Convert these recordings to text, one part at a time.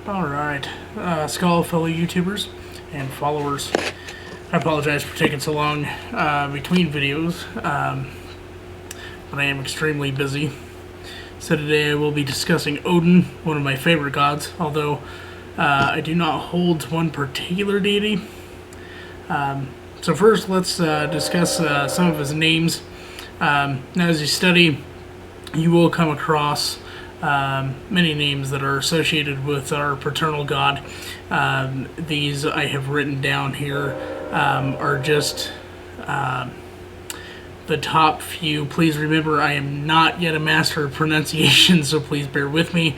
Alright, Skull, fellow YouTubers and followers. I apologize for taking so long between videos, but I am extremely busy. So today I will be discussing Odin, one of my favorite gods, although I do not hold to one particular deity. So first let's discuss some of his names. Now as you study, you will come across many names that are associated with our paternal god. These I have written down here are just the top few. Please remember, I am not yet a master of pronunciation, so please bear with me.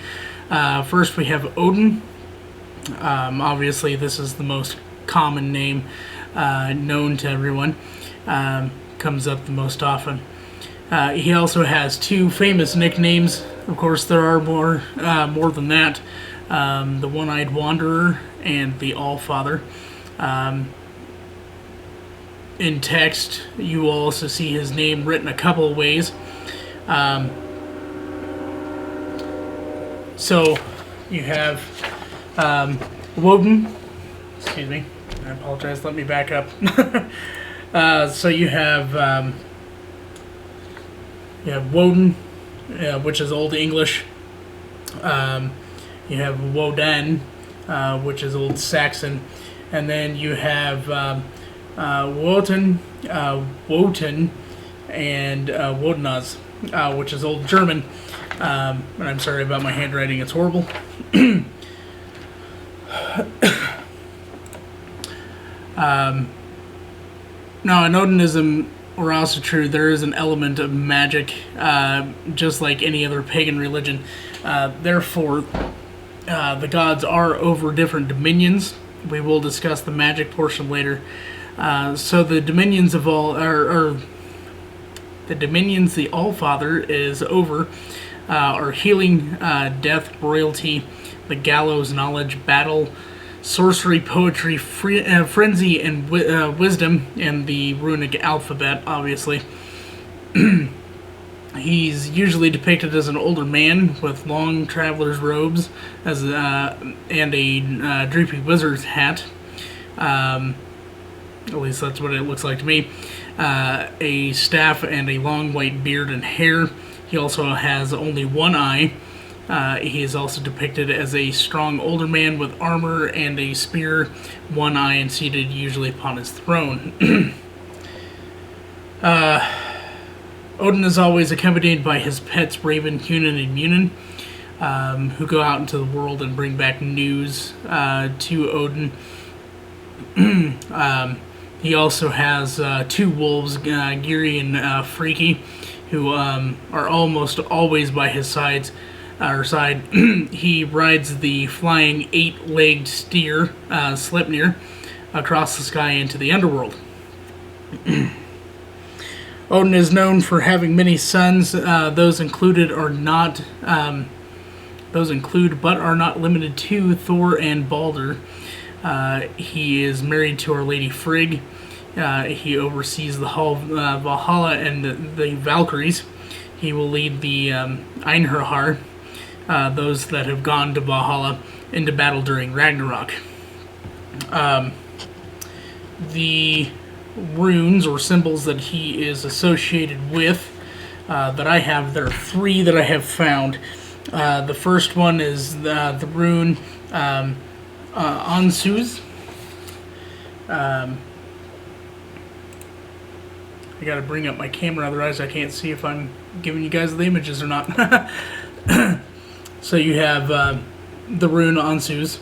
First we have Odin. Obviously this is the most common name known to everyone. Comes up the most often. He also has two famous nicknames. Of course, there are more than that. The One-Eyed Wanderer and the All-Father. In text, you will also see his name written a couple of ways. So, you have Woden. Excuse me. I apologize. Let me back up. So you have Woden, which is Old English. You have Woden, which is Old Saxon, and then you have Wotan, and Wodenaz, which is Old German. And I'm sorry about my handwriting; it's horrible. Now, in Odinism, or also true, there is an element of magic, just like any other pagan religion. Therefore, the gods are over different dominions. We will discuss the magic portion later. So the dominions of the dominions the All-Father is over are healing, death, royalty, the gallows, knowledge, battle, sorcery, poetry, frenzy, and wisdom, and the runic alphabet, obviously. He's usually depicted as an older man with long traveler's robes and a droopy wizard's hat. At least that's what it looks like to me. A staff and a long white beard and hair. He also has only one eye. He is also depicted as a strong older man with armor and a spear, one eye, and seated usually upon his throne. Odin is always accompanied by his pets Raven, Hunan, and Munin, who go out into the world and bring back news to Odin. He also has two wolves, Giri and Freaky, who are almost always by his side. He rides the flying eight-legged steer, Sleipnir, across the sky into the underworld. Odin is known for having many sons. Those include but are not limited to Thor and Balder. He is married to Our Lady Frigg. He oversees the Hall of Valhalla and the Valkyries. He will lead the Einherjar, those that have gone to Valhalla, into battle during Ragnarok. The runes or symbols that he is associated with that I have, there are three that I have found. The first one is the rune Ansuz. I gotta bring up my camera, otherwise I can't see if I'm giving you guys the images or not. So you have the rune Ansuz,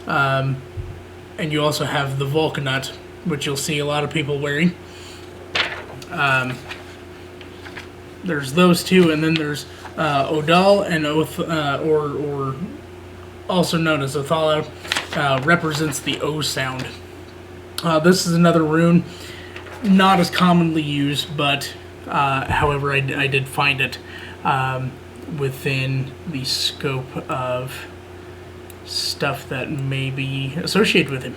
and you also have the Vulcanut, which you'll see a lot of people wearing. There's those two, and then there's Odal and or also known as Othala, represents the O sound. This is another rune, not as commonly used, but however, I did find it within the scope of stuff that may be associated with him.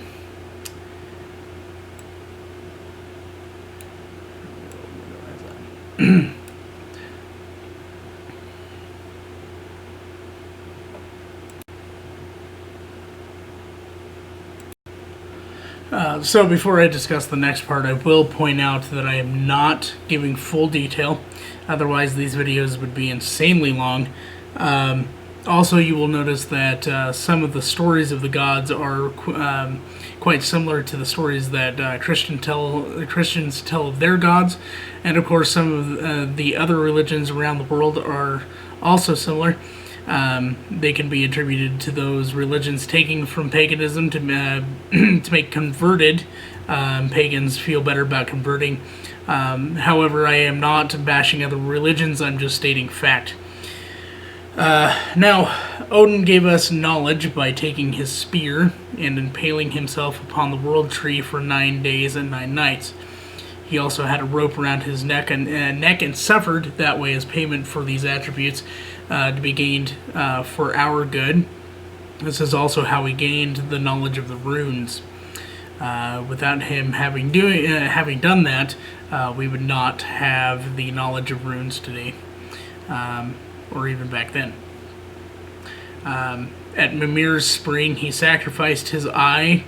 So before I discuss the next part, I will point out that I am not giving full detail. Otherwise, these videos would be insanely long. Also, you will notice that some of the stories of the gods are quite similar to the stories that Christians tell of their gods. And of course, some of the other religions around the world are also similar. They can be attributed to those religions taking from paganism to to make converted pagans feel better about converting. However, I am not bashing other religions, I'm just stating fact. Now, Odin gave us knowledge by taking his spear and impaling himself upon the world tree for 9 days and 9 nights. He also had a rope around his neck and suffered that way as payment for these attributes to be gained for our good. This is also how he gained the knowledge of the runes. Without him having done that, we would not have the knowledge of runes today, or even back then. At Mimir's spring, he sacrificed his eye,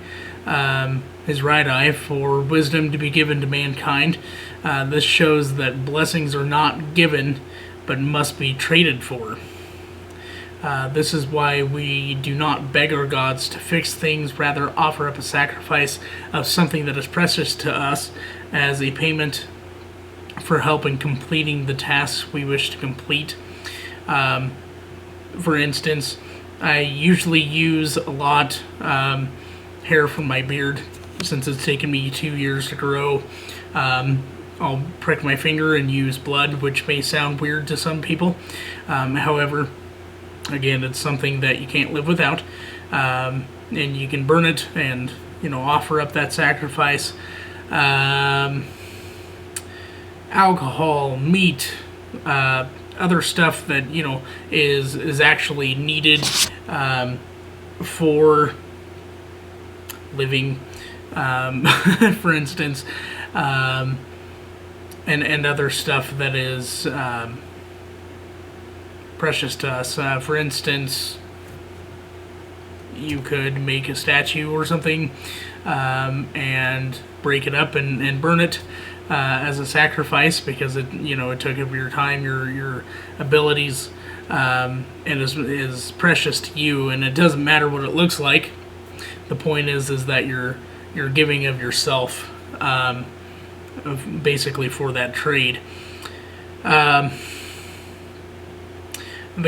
his right eye, for wisdom to be given to mankind. This shows that blessings are not given, but must be traded for. This is why we do not beg our gods to fix things, rather offer up a sacrifice of something that is precious to us as a payment for help in completing the tasks we wish to complete. For instance, I usually use a lot hair from my beard, since it's taken me 2 years to grow. I'll prick my finger and use blood, which may sound weird to some people. However, again, it's something that you can't live without, and you can burn it and, offer up that sacrifice. Alcohol, meat, other stuff that is actually needed for living, for instance, and other stuff that is precious to us. For instance, you could make a statue or something and break it up and burn it as a sacrifice, because it took up your time, your abilities, and is precious to you, and it doesn't matter what it looks like. The point is that you're giving of yourself, basically, for that trade. The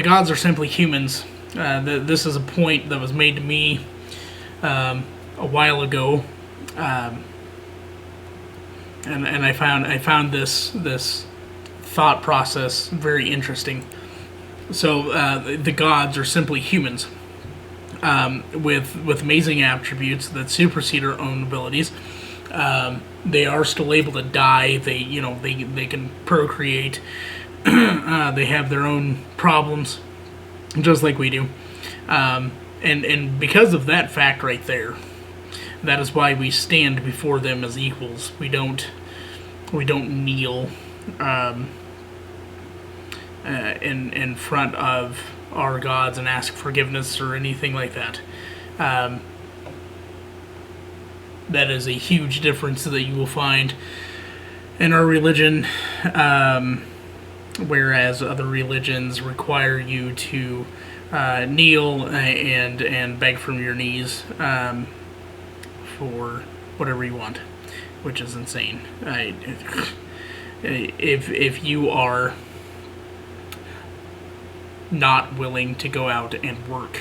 gods are simply humans. This is a point that was made to me a while ago, and I found this thought process very interesting. So the gods are simply humans with amazing attributes that supersede our own abilities. They are still able to die. They can procreate. They have their own problems, just like we do. And because of that fact right there, that is why we stand before them as equals. We don't kneel in front of our gods and ask forgiveness or anything like that. That is a huge difference that you will find in our religion, whereas other religions require you to kneel and beg from your knees for whatever you want, which is insane. If you are not willing to go out and work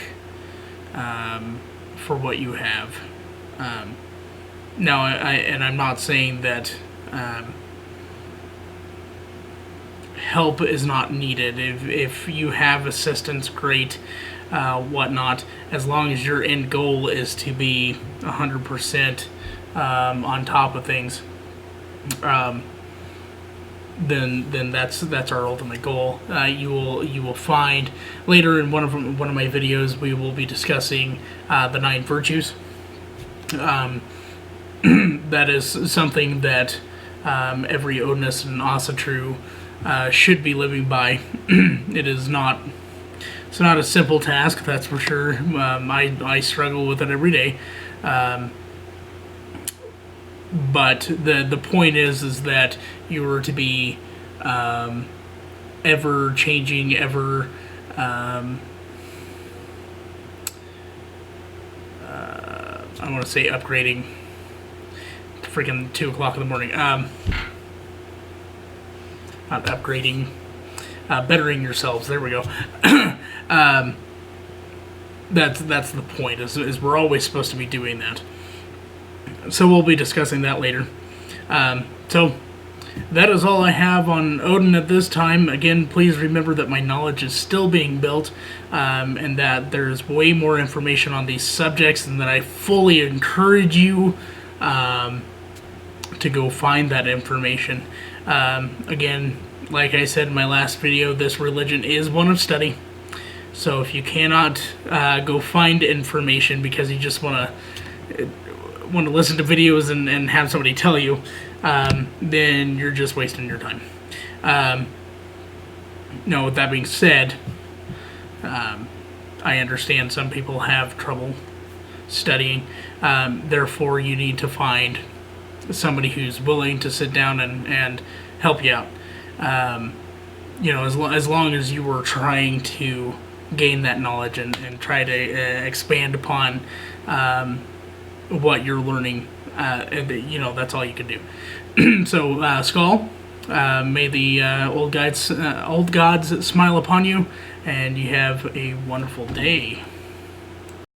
for what you have, now I'm not saying that help is not needed. If you have assistance, great, whatnot, as long as your end goal is to be 100% on top of things, then that's our ultimate goal. You will find later in one of my videos, we will be discussing the 9 virtues. That is something that every Odinist and Asatru should be living by. It's not a simple task, that's for sure. I struggle with it every day. but the point is that you were to be ever changing, ever I want to say upgrading. Freaking 2 o'clock in the morning. Not upgrading, bettering yourselves. There we go. That's the point. Is we're always supposed to be doing that. So we'll be discussing that later. So that is all I have on Odin at this time. Again, please remember that my knowledge is still being built, and that there's way more information on these subjects, and that I fully encourage you to go find that information. Again, like I said in my last video, this religion is one of study. So if you cannot go find information because you just want to listen to videos and have somebody tell you, then you're just wasting your time. No, with that being said, I understand some people have trouble studying. Therefore, you need to find somebody who's willing to sit down and help you out. As long as you were trying to gain that knowledge and try to expand upon what you're learning, that's all you can do. So, Skull, may the old gods smile upon you, and you have a wonderful day.